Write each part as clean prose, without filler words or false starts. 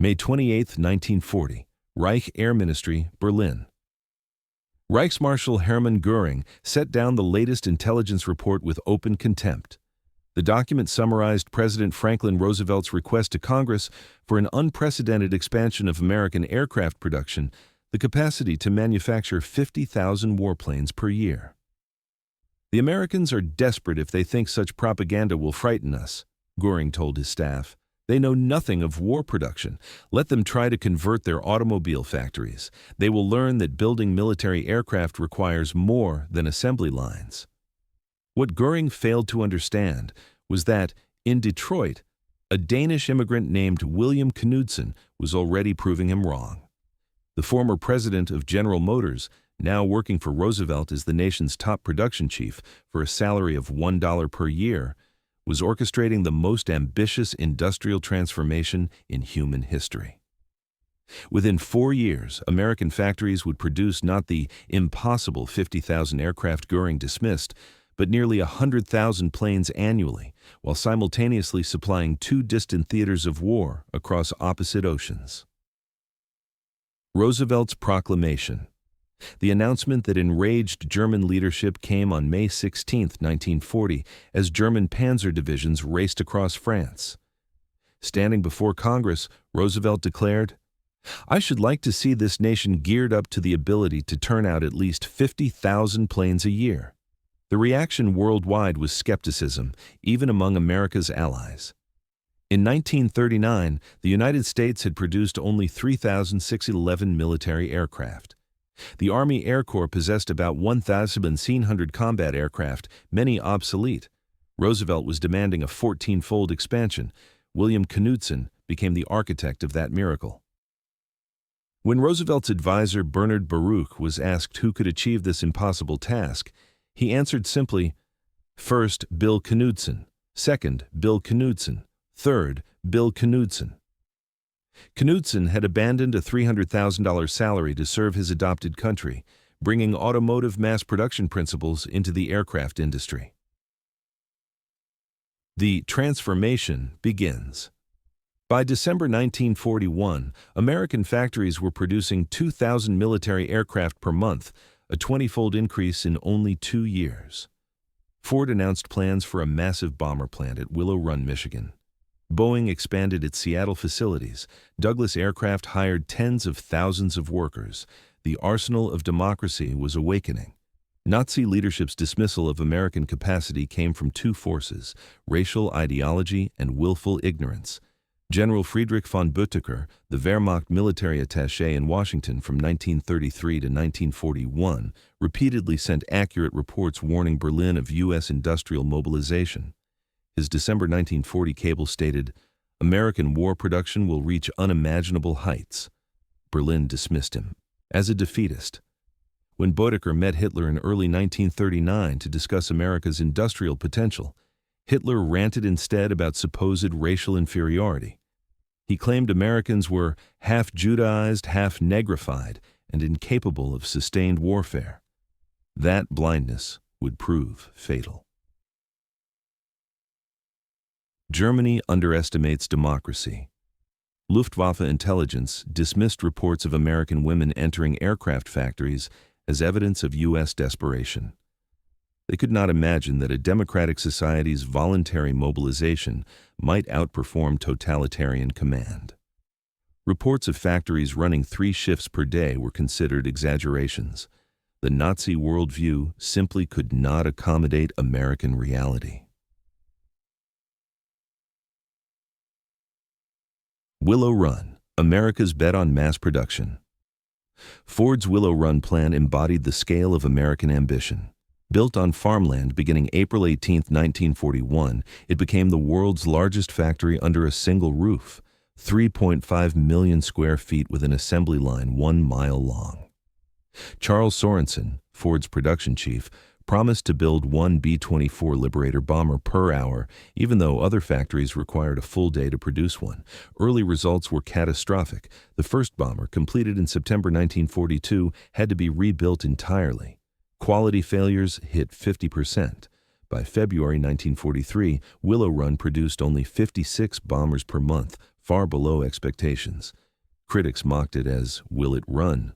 May 28, 1940, Reich Air Ministry, Berlin. Reichsmarshal Hermann Göring set down the latest intelligence report with open contempt. The document summarized President Franklin Roosevelt's request to Congress for an unprecedented expansion of American aircraft production, the capacity to manufacture 50,000 warplanes per year. "The Americans are desperate if they think such propaganda will frighten us," Göring told his staff. "They know nothing of war production. Let them try to convert their automobile factories. They will learn that building military aircraft requires more than assembly lines." What Göring failed to understand was that, in Detroit, a Danish immigrant named William Knudsen was already proving him wrong. The former president of General Motors, now working for Roosevelt as the nation's top production chief for a salary of $1 per year, was orchestrating the most ambitious industrial transformation in human history. Within 4 years, American factories would produce not the impossible 50,000 aircraft Göring dismissed, but nearly 100,000 planes annually, while simultaneously supplying 2 distant theaters of war across opposite oceans. Roosevelt's proclamation. The announcement that enraged German leadership came on May 16, 1940, as German panzer divisions raced across France. Standing before Congress, Roosevelt declared, "I should like to see this nation geared up to the ability to turn out at least 50,000 planes a year." The reaction worldwide was skepticism, even among America's allies. In 1939, the United States had produced only 3,611 military aircraft. The Army Air Corps possessed about 1,700 combat aircraft, many obsolete. Roosevelt was demanding a 14-fold expansion. William Knudsen became the architect of that miracle. When Roosevelt's advisor Bernard Baruch was asked who could achieve this impossible task, he answered simply, "First, Bill Knudsen. Second, Bill Knudsen. Third, Bill Knudsen." Knudsen had abandoned a $300,000 salary to serve his adopted country, bringing automotive mass production principles into the aircraft industry. The transformation begins. By December 1941, American factories were producing 2,000 military aircraft per month, a 20-fold increase in only 2 years. Ford announced plans for a massive bomber plant at Willow Run, Michigan. Boeing expanded its Seattle facilities. Douglas Aircraft hired tens of thousands of workers. The arsenal of democracy was awakening. Nazi leadership's dismissal of American capacity came from 2 forces: racial ideology and willful ignorance. General Friedrich von Büttiker, the Wehrmacht military attaché in Washington from 1933 to 1941, repeatedly sent accurate reports warning Berlin of U.S. industrial mobilization. His December 1940 cable stated, "American war production will reach unimaginable heights." Berlin dismissed him as a defeatist. When Büttiker met Hitler in early 1939 to discuss America's industrial potential, Hitler ranted instead about supposed racial inferiority. He claimed Americans were half Judaized, half negrified, and incapable of sustained warfare. That blindness would prove fatal. Germany underestimates democracy. Luftwaffe intelligence dismissed reports of American women entering aircraft factories as evidence of U.S. desperation. They could not imagine that a democratic society's voluntary mobilization might outperform totalitarian command. Reports of factories running 3 shifts per day were considered exaggerations. The Nazi worldview simply could not accommodate American reality. Willow Run, America's bet on mass production. Ford's Willow Run plan embodied the scale of American ambition. Built on farmland beginning April 18, 1941, it became the world's largest factory under a single roof, 3.5 million square feet with an assembly line 1 mile long. Charles Sorensen, Ford's production chief, promised to build 1 B-24 Liberator bomber per hour, even though other factories required a full day to produce one. Early results were catastrophic. The first bomber, completed in September 1942, had to be rebuilt entirely. Quality failures hit 50%. By February 1943, Willow Run produced only 56 bombers per month, far below expectations. Critics mocked it as, "Will it run?"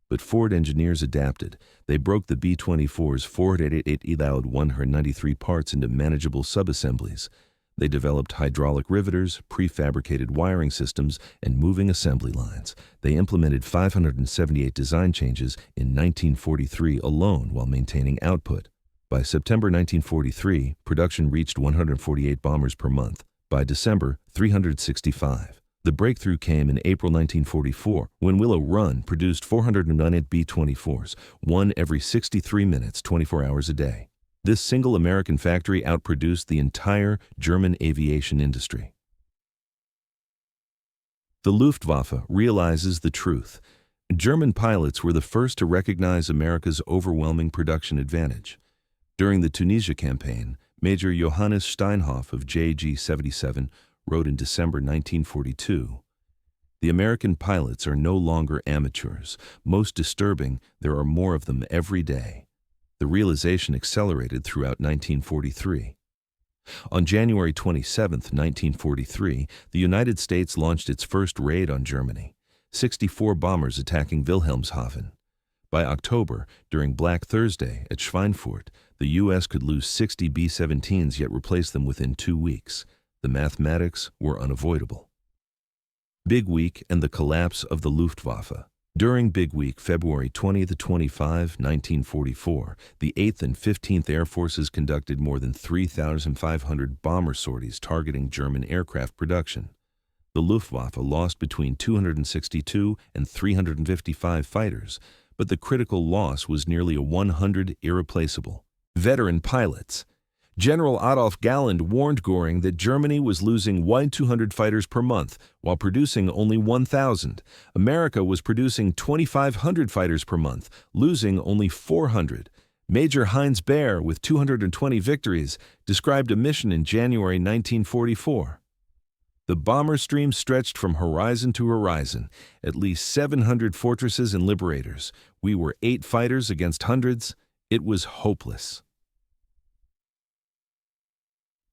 But Ford engineers adapted. They broke the B-24's 488,193 parts into manageable subassemblies. They developed hydraulic riveters, prefabricated wiring systems, and moving assembly lines. They implemented 578 design changes in 1943 alone while maintaining output. By September 1943, production reached 148 bombers per month. By December, 365. The breakthrough came in April 1944, when Willow Run produced 409 B-24s, one every 63 minutes, 24 hours a day. This single American factory outproduced the entire German aviation industry. The Luftwaffe realizes the truth. German pilots were the first to recognize America's overwhelming production advantage. During the Tunisia campaign, Major Johannes Steinhoff of JG-77 wrote in December 1942, "The American pilots are no longer amateurs. Most disturbing, there are more of them every day." The realization accelerated throughout 1943. On January 27, 1943, the United States launched its first raid on Germany, 64 bombers attacking Wilhelmshaven. By October, during Black Thursday at Schweinfurt, the U.S. could lose 60 B-17s yet replace them within 2 weeks. The mathematics were unavoidable. Big Week and the collapse of the Luftwaffe. During Big Week, February 20–25, 1944, the 8th and 15th Air Forces conducted more than 3,500 bomber sorties targeting German aircraft production. The Luftwaffe lost between 262 and 355 fighters, but the critical loss was nearly 100 irreplaceable. Veteran pilots. General Adolf Galland warned Göring that Germany was losing 200 fighters per month while producing only 1,000. America was producing 2,500 fighters per month, losing only 400. Major Heinz Baer, with 220 victories, described a mission in January 1944. The bomber stream stretched from horizon to horizon, at least 700 fortresses and liberators. We were 8 fighters against hundreds. It was hopeless.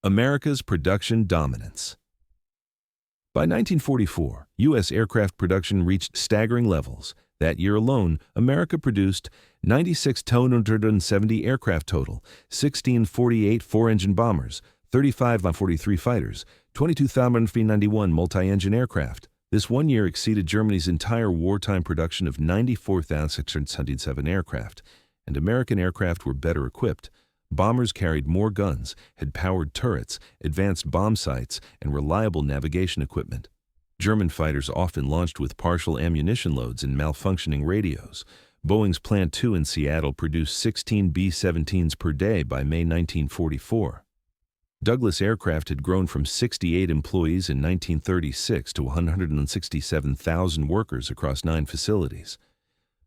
America's production dominance. By 1944, U.S. aircraft production reached staggering levels. That year alone, America produced 96,270 aircraft total, 1,648 four-engine bombers, 35 fighters, 22,391 multi-engine aircraft. This one year exceeded Germany's entire wartime production of 94,607 aircraft, and American aircraft were better equipped. Bombers carried more guns, had powered turrets, advanced bomb sights, and reliable navigation equipment. German fighters often launched with partial ammunition loads and malfunctioning radios. Boeing's Plant 2 in Seattle produced 16 B-17s per day by May 1944. Douglas Aircraft had grown from 68 employees in 1936 to 167,000 workers across 9 facilities.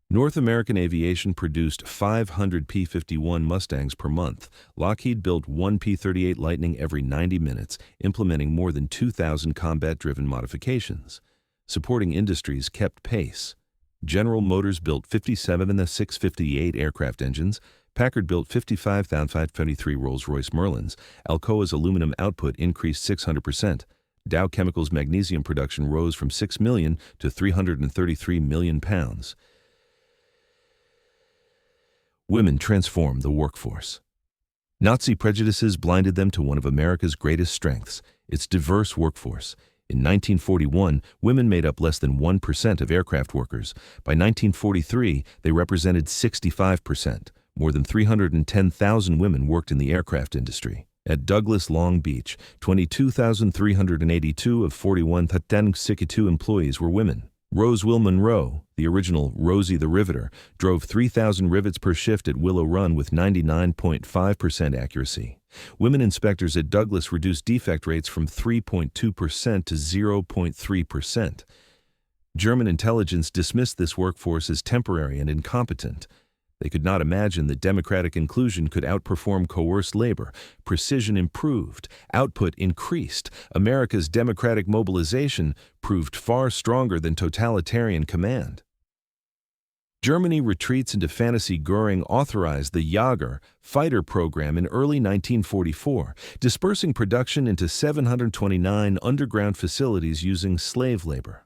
North American Aviation produced 500 P-51 Mustangs per month. Lockheed built 1 P-38 Lightning every 90 minutes, implementing more than 2,000 combat-driven modifications. Supporting industries kept pace. General Motors built 57 of the 658 aircraft engines. Packard built 55,523 Rolls-Royce Merlins. Alcoa's aluminum output increased 600%. Dow Chemical's magnesium production rose from 6 million to 333 million pounds. Women transformed the workforce. Nazi prejudices blinded them to one of America's greatest strengths, its diverse workforce. In 1941, women made up less than 1% of aircraft workers. By 1943, they represented 65%. More than 310,000 women worked in the aircraft industry. At Douglas Long Beach, 22,382 of 41,062 employees were women. Roswell Monroe, the original Rosie the Riveter, drove 3,000 rivets per shift at Willow Run with 99.5% accuracy. Women inspectors at Douglas reduced defect rates from 3.2% to 0.3%. German intelligence dismissed this workforce as temporary and incompetent. They could not imagine that democratic inclusion could outperform coerced labor. Precision improved, output increased. America's democratic mobilization proved far stronger than totalitarian command. Germany retreats into fantasy. Göring authorized the Jager fighter program in early 1944, dispersing production into 729 underground facilities using slave labor.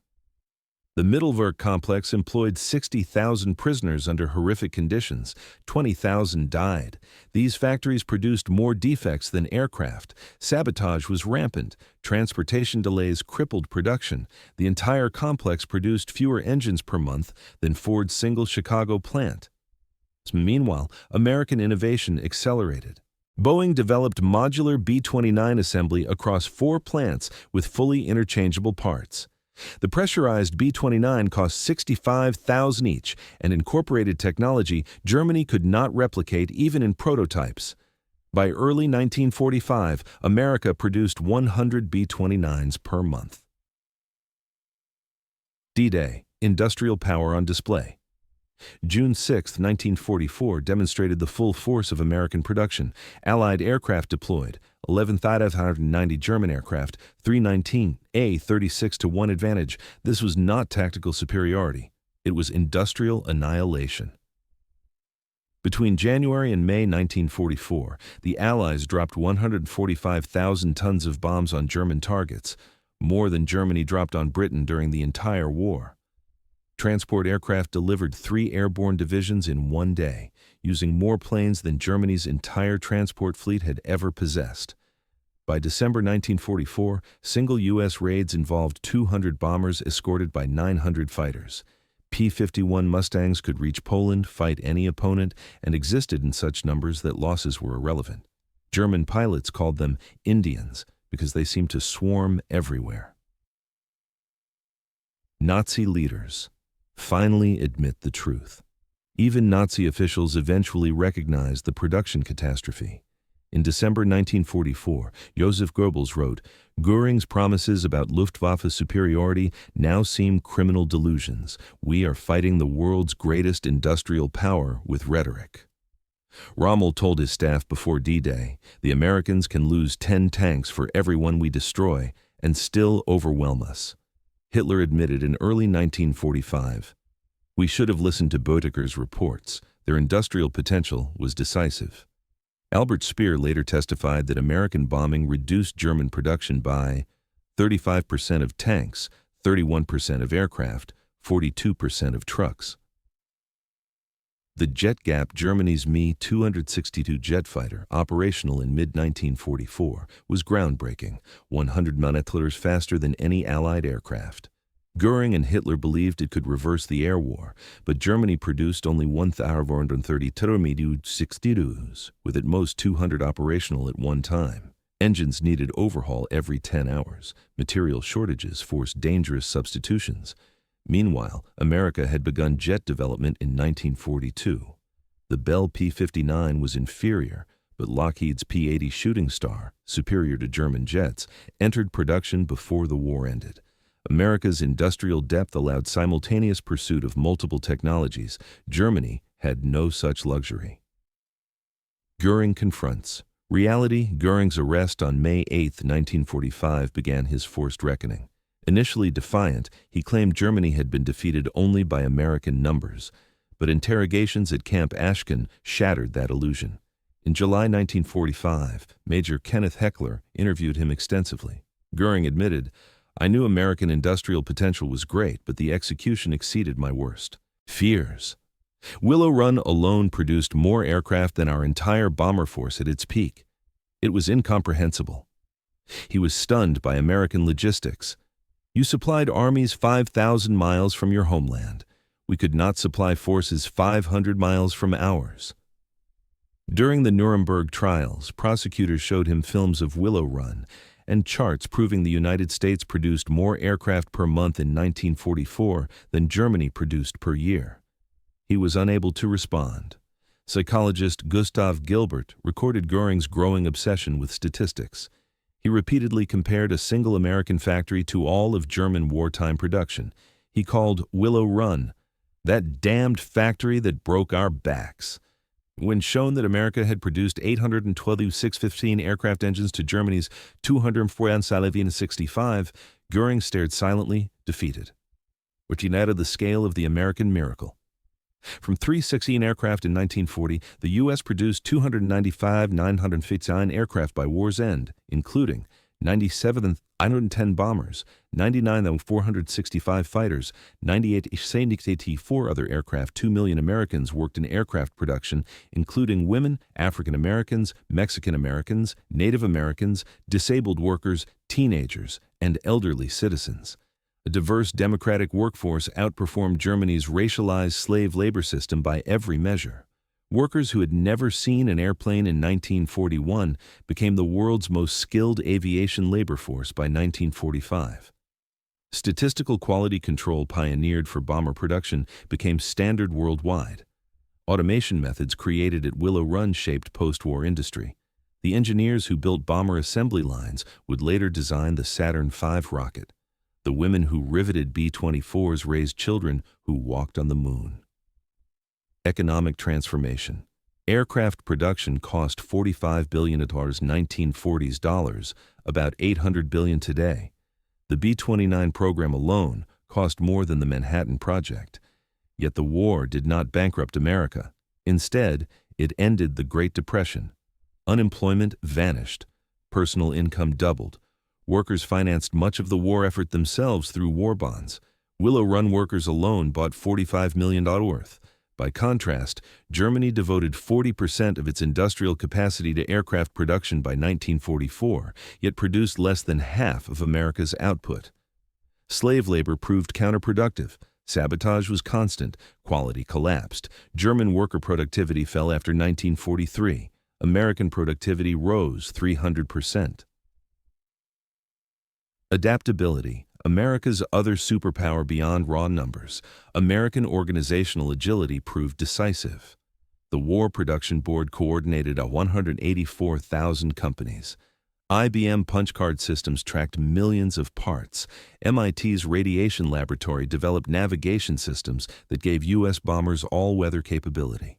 The Mittelwerk complex employed 60,000 prisoners under horrific conditions. 20,000 died. These factories produced more defects than aircraft. Sabotage was rampant. Transportation delays crippled production. The entire complex produced fewer engines per month than Ford's single Chicago plant. Meanwhile, American innovation accelerated. Boeing developed modular B-29 assembly across 4 plants with fully interchangeable parts. The pressurized B-29 cost $65,000 each and incorporated technology Germany could not replicate even in prototypes. By early 1945, America produced 100 B-29s per month. D-Day, industrial power on display. June 6, 1944 demonstrated the full force of American production. Allied aircraft deployed, 11,590 German aircraft, 319, a 36-to-1 advantage. This was not tactical superiority. It was industrial annihilation. Between January and May 1944, the Allies dropped 145,000 tons of bombs on German targets, more than Germany dropped on Britain during the entire war. Transport aircraft delivered 3 airborne divisions in one day, using more planes than Germany's entire transport fleet had ever possessed. By December 1944, single U.S. raids involved 200 bombers escorted by 900 fighters. P-51 Mustangs could reach Poland, fight any opponent, and existed in such numbers that losses were irrelevant. German pilots called them Indians because they seemed to swarm everywhere. Nazi leaders finally admit the truth. Even Nazi officials eventually recognized the production catastrophe. In December 1944, Joseph Goebbels wrote, "Göring's promises about Luftwaffe superiority now seem criminal delusions. We are fighting the world's greatest industrial power with rhetoric." Rommel told his staff before D-Day, "The Americans can lose 10 tanks for every one we destroy and still overwhelm us." Hitler admitted in early 1945, "We should have listened to Boetticher's reports. Their industrial potential was decisive." Albert Speer later testified that American bombing reduced German production by 35% of tanks, 31% of aircraft, 42% of trucks. The jet gap. Germany's Me-262 jet fighter, operational in mid-1944, was groundbreaking, 100 km faster than any Allied aircraft. Göring and Hitler believed it could reverse the air war, but Germany produced only 1,430 Me-262s, with at most 200 operational at one time. Engines needed overhaul every 10 hours. Material shortages forced dangerous substitutions. Meanwhile, America had begun jet development in 1942. The Bell P-59 was inferior, but Lockheed's P-80 Shooting Star, superior to German jets, entered production before the war ended. America's industrial depth allowed simultaneous pursuit of multiple technologies. Germany had no such luxury. Göring confronts reality. Göring's arrest on May 8, 1945 began his forced reckoning. Initially defiant, he claimed Germany had been defeated only by American numbers, but interrogations at Camp Ashken shattered that illusion. In July 1945, Major Kenneth Heckler interviewed him extensively. Göring admitted, "I knew American industrial potential was great, but the execution exceeded my worst fears. Willow Run alone produced more aircraft than our entire bomber force at its peak. It was incomprehensible." He was stunned by American logistics. "You supplied armies 5,000 miles from your homeland. We could not supply forces 500 miles from ours." During the Nuremberg trials, prosecutors showed him films of Willow Run and charts proving the United States produced more aircraft per month in 1944 than Germany produced per year. He was unable to respond. Psychologist Gustav Gilbert recorded Göring's growing obsession with statistics. He repeatedly compared a single American factory to all of German wartime production. He called Willow Run "that damned factory that broke our backs." When shown that America had produced 812 615 aircraft engines to Germany's 265, Göring stared silently, defeated. Which united the scale of the American miracle. From 316 aircraft in 1940, the U.S. produced 295 959 aircraft by war's end, including 97 110 bombers, 99 465 fighters, 98 84 other aircraft. 2 million Americans worked in aircraft production, including women, African Americans, Mexican Americans, Native Americans, disabled workers, teenagers, and elderly citizens. A diverse democratic workforce outperformed Germany's racialized slave labor system by every measure. Workers who had never seen an airplane in 1941 became the world's most skilled aviation labor force by 1945. Statistical quality control pioneered for bomber production became standard worldwide. Automation methods created at Willow Run shaped post-war industry. The engineers who built bomber assembly lines would later design the Saturn V rocket. The women who riveted B-24s raised children who walked on the moon. Economic transformation. Aircraft production cost $45 billion in 1940s dollars, about $800 billion today. The B-29 program alone cost more than the Manhattan Project. Yet the war did not bankrupt America. Instead, it ended the Great Depression. Unemployment vanished. Personal income doubled. Workers financed much of the war effort themselves through war bonds. Willow Run workers alone bought $45 million worth. By contrast, Germany devoted 40% of its industrial capacity to aircraft production by 1944, yet produced less than half of America's output. Slave labor proved counterproductive. Sabotage was constant. Quality collapsed. German worker productivity fell after 1943. American productivity rose 300%. Adaptability. America's other superpower beyond raw numbers. American organizational agility proved decisive. The War Production Board coordinated 184,000 companies. IBM punch-card systems tracked millions of parts. MIT's radiation laboratory developed navigation systems that gave U.S. bombers all-weather capability.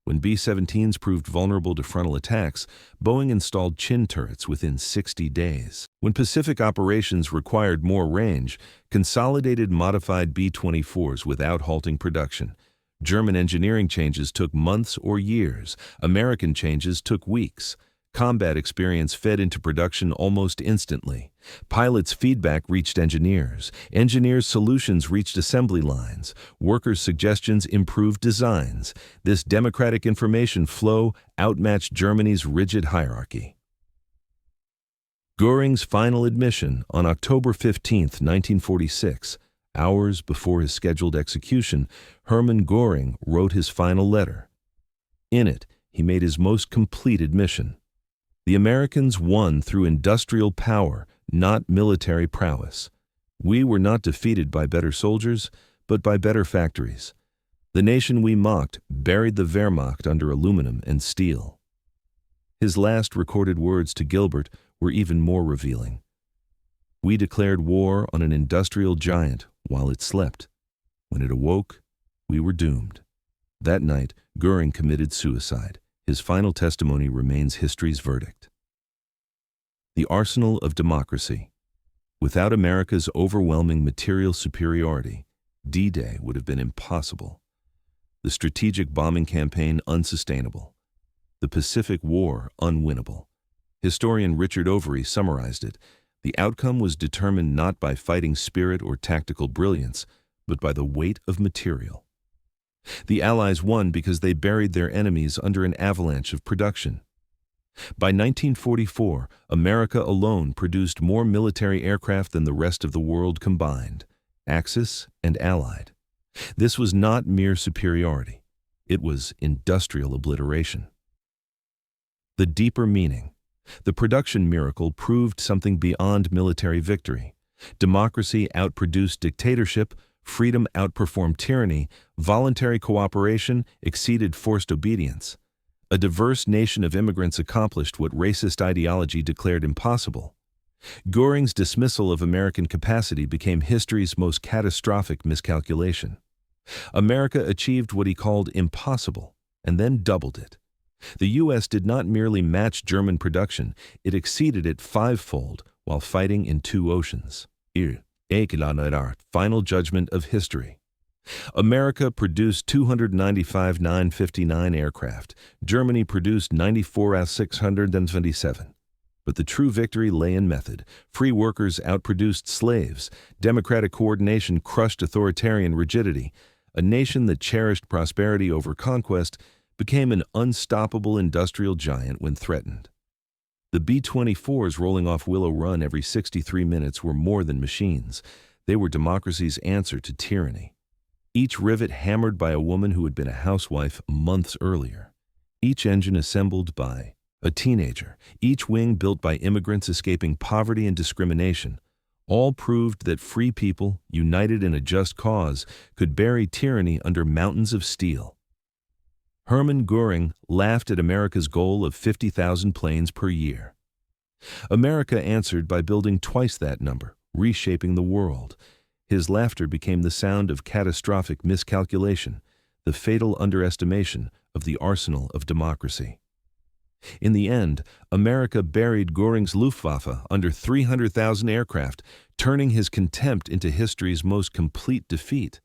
When B-17s proved vulnerable to frontal attacks, Boeing installed chin turrets within 60 days. When Pacific operations required more range, Consolidated modified B-24s without halting production. German engineering changes took months or years. American changes took weeks. Combat experience fed into production almost instantly. Pilots' feedback reached engineers. Engineers' solutions reached assembly lines. Workers' suggestions improved designs. This democratic information flow outmatched Germany's rigid hierarchy. Göring's final admission on October 15, 1946. Hours before his scheduled execution, Hermann Göring wrote his final letter. In it, he made his most complete admission. The Americans won through industrial power, not military prowess. We were not defeated by better soldiers, but by better factories. The nation we mocked buried the Wehrmacht under aluminum and steel. His last recorded words to Gilbert were even more revealing. We declared war on an industrial giant while it slept. When it awoke, we were doomed. That night, Göring committed suicide. His final testimony remains history's verdict. The arsenal of democracy. Without America's overwhelming material superiority, D-Day would have been impossible. The strategic bombing campaign unsustainable. The Pacific War unwinnable. Historian Richard Overy summarized it. The outcome was determined not by fighting spirit or tactical brilliance, but by the weight of material. The Allies won because they buried their enemies under an avalanche of production. By 1944, America alone produced more military aircraft than the rest of the world combined, Axis and Allied. This was not mere superiority. It was industrial obliteration. The deeper meaning. The production miracle proved something beyond military victory. Democracy outproduced dictatorship. Freedom outperformed tyranny, voluntary cooperation exceeded forced obedience. A diverse nation of immigrants accomplished what racist ideology declared impossible. Göring's dismissal of American capacity became history's most catastrophic miscalculation. America achieved what he called impossible, and then doubled it. The U.S. did not merely match German production, it exceeded it fivefold while fighting in two oceans. Final judgment of history. America produced 295 959 aircraft. Germany produced 94 627. But the true victory lay in method. Free workers outproduced slaves. Democratic coordination crushed authoritarian rigidity. A nation that cherished prosperity over conquest became an unstoppable industrial giant when threatened. The B-24s rolling off Willow Run every 63 minutes were more than machines. They were democracy's answer to tyranny. Each rivet hammered by a woman who had been a housewife months earlier. Each engine assembled by a teenager, each wing built by immigrants escaping poverty and discrimination, all proved that free people, united in a just cause, could bury tyranny under mountains of steel. Hermann Göring laughed at America's goal of 50,000 planes per year. America answered by building twice that number, reshaping the world. His laughter became the sound of catastrophic miscalculation, the fatal underestimation of the arsenal of democracy. In the end, America buried Göring's Luftwaffe under 300,000 aircraft, turning his contempt into history's most complete defeat.